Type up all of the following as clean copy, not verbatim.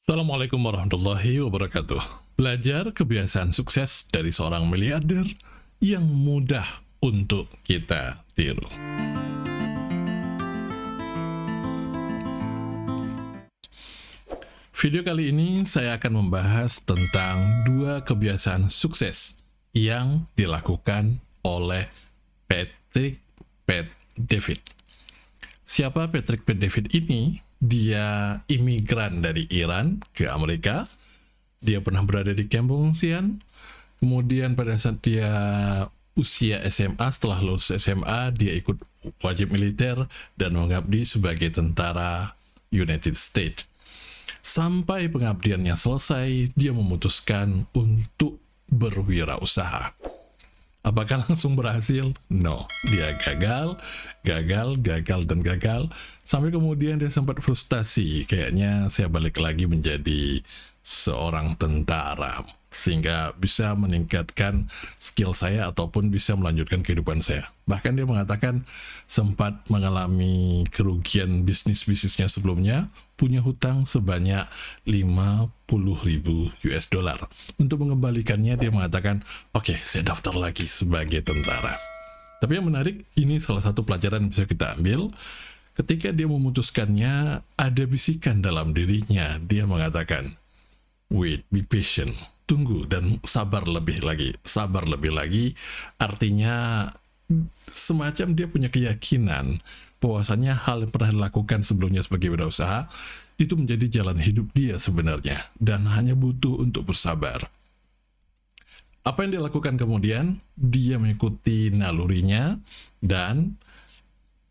Assalamualaikum warahmatullahi wabarakatuh. Belajar kebiasaan sukses dari seorang miliarder yang mudah untuk kita tiru. Video kali ini saya akan membahas tentang dua kebiasaan sukses yang dilakukan oleh Patrick Bet-David. Siapa Patrick Bet-David ini? Dia imigran dari Iran ke Amerika. Dia pernah berada di kamp pengungsian. Kemudian pada saat dia usia SMA, setelah lulus SMA, dia ikut wajib militer dan mengabdi sebagai tentara United States. Sampai pengabdiannya selesai, dia memutuskan untuk berwirausaha. Apakah langsung berhasil? No, dia gagal, dan gagal. Sampai kemudian dia sempat frustasi, kayaknya saya balik lagi menjadi seorang tentara, sehingga bisa meningkatkan skill saya ataupun bisa melanjutkan kehidupan saya. Bahkan dia mengatakan sempat mengalami kerugian bisnisnya sebelumnya, punya hutang sebanyak 50.000 US dollar. Untuk mengembalikannya dia mengatakan, oke, saya daftar lagi sebagai tentara. Tapi yang menarik, ini salah satu pelajaran yang bisa kita ambil. Ketika dia memutuskannya, ada bisikan dalam dirinya. Dia mengatakan, wait, be patient, tunggu dan sabar lebih lagi. Sabar lebih lagi artinya semacam dia punya keyakinan bahwasannya hal yang pernah dilakukan sebelumnya sebagai wirausaha itu menjadi jalan hidup dia sebenarnya, dan hanya butuh untuk bersabar. Apa yang dia lakukan kemudian? Dia mengikuti nalurinya, dan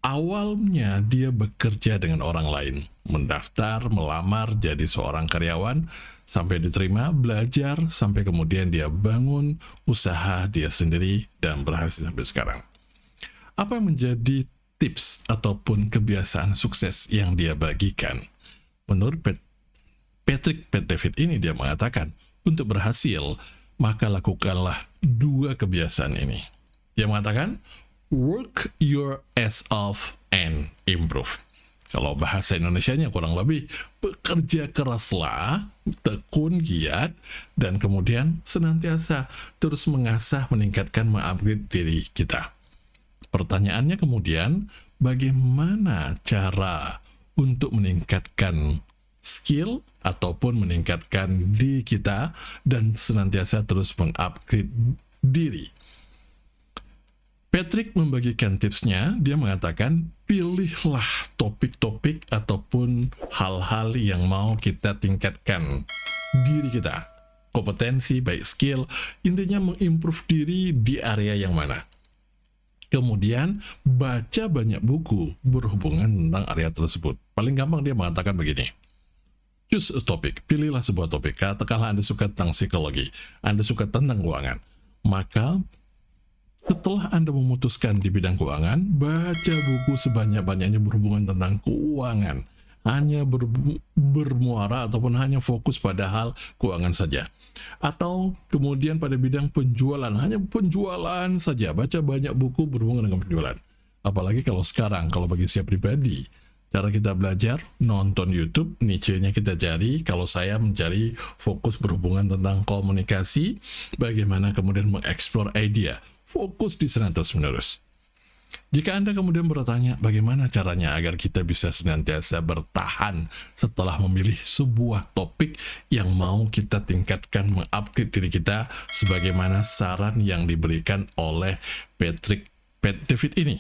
awalnya dia bekerja dengan orang lain, mendaftar, melamar jadi seorang karyawan, sampai diterima, belajar, sampai kemudian dia bangun usaha dia sendiri dan berhasil sampai sekarang. Apa yang menjadi tips ataupun kebiasaan sukses yang dia bagikan? Menurut Patrick Bet-David ini, dia mengatakan, untuk berhasil, maka lakukanlah dua kebiasaan ini. Dia mengatakan, work your ass off and improve. Kalau bahasa Indonesianya kurang lebih, bekerja keraslah, tekun, giat, dan kemudian senantiasa terus mengasah, meningkatkan, mengupgrade diri kita. Pertanyaannya kemudian, bagaimana cara untuk meningkatkan skill ataupun meningkatkan diri kita dan senantiasa terus mengupgrade diri? Patrick membagikan tipsnya. Dia mengatakan, pilihlah topik-topik ataupun hal-hal yang mau kita tingkatkan diri kita. Kompetensi, baik skill, intinya mengimprove diri di area yang mana. Kemudian, baca banyak buku berhubungan tentang area tersebut. Paling gampang dia mengatakan begini, choose a topic, pilihlah sebuah topik. Katakanlah Anda suka tentang psikologi, Anda suka tentang keuangan, maka setelah Anda memutuskan di bidang keuangan, baca buku sebanyak-banyaknya berhubungan tentang keuangan. Hanya bermuara ataupun hanya fokus pada hal keuangan saja. Atau kemudian pada bidang penjualan, hanya penjualan saja. Baca banyak buku berhubungan dengan penjualan. Apalagi kalau sekarang, kalau bagi saya pribadi, cara kita belajar, nonton YouTube, niche-nya kita cari. Kalau saya mencari fokus berhubungan tentang komunikasi, bagaimana kemudian mengeksplor ide, fokus di sana terus-menerus. Jika Anda kemudian bertanya bagaimana caranya agar kita bisa senantiasa bertahan setelah memilih sebuah topik yang mau kita tingkatkan, mengupgrade diri kita, sebagaimana saran yang diberikan oleh Patrick Bet-David ini,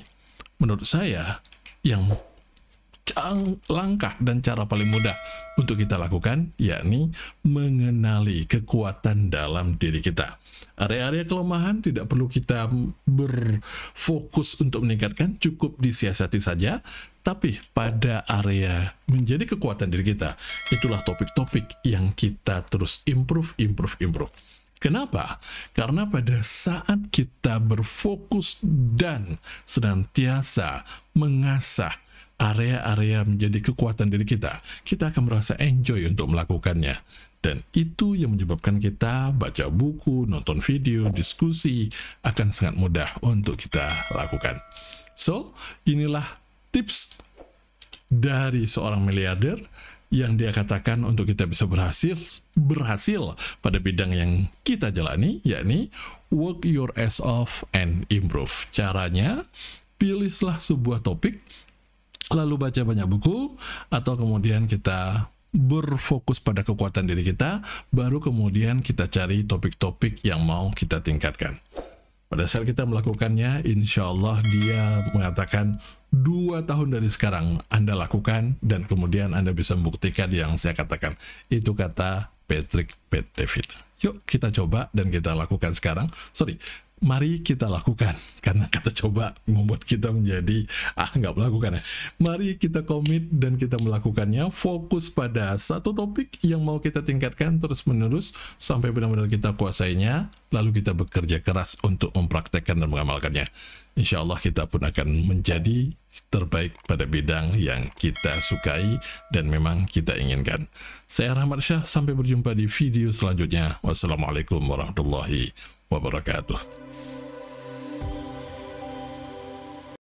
menurut saya yang langkah dan cara paling mudah untuk kita lakukan, yakni mengenali kekuatan dalam diri kita. Area-area kelemahan tidak perlu kita berfokus untuk meningkatkan, cukup disiasati saja. Tapi pada area menjadi kekuatan diri kita, itulah topik-topik yang kita terus improve. Kenapa? Karena pada saat kita berfokus dan senantiasa mengasah area-area menjadi kekuatan diri kita, kita akan merasa enjoy untuk melakukannya. Dan itu yang menyebabkan kita baca buku, nonton video, diskusi akan sangat mudah untuk kita lakukan. So, inilah tips dari seorang miliarder yang dia katakan untuk kita bisa berhasil pada bidang yang kita jalani, yakni work your ass off and improve. Caranya, pilihlah sebuah topik, lalu baca banyak buku, atau kemudian kita berfokus pada kekuatan diri kita, baru kemudian kita cari topik-topik yang mau kita tingkatkan. Pada saat kita melakukannya, insya Allah dia mengatakan 2 tahun dari sekarang Anda lakukan, dan kemudian Anda bisa membuktikan yang saya katakan. Itu kata Patrick Bet-David. Yuk kita coba dan kita lakukan sekarang. Mari kita lakukan, karena kata coba membuat kita menjadi nggak melakukan ya. Mari kita komit dan kita melakukannya, fokus pada satu topik yang mau kita tingkatkan terus menerus sampai benar-benar kita kuasainya, lalu kita bekerja keras untuk mempraktekkan dan mengamalkannya. Insya Allah kita pun akan menjadi terbaik pada bidang yang kita sukai dan memang kita inginkan. Saya Rahmat Syah, sampai berjumpa di video selanjutnya. Wassalamualaikum warahmatullahi wabarakatuh.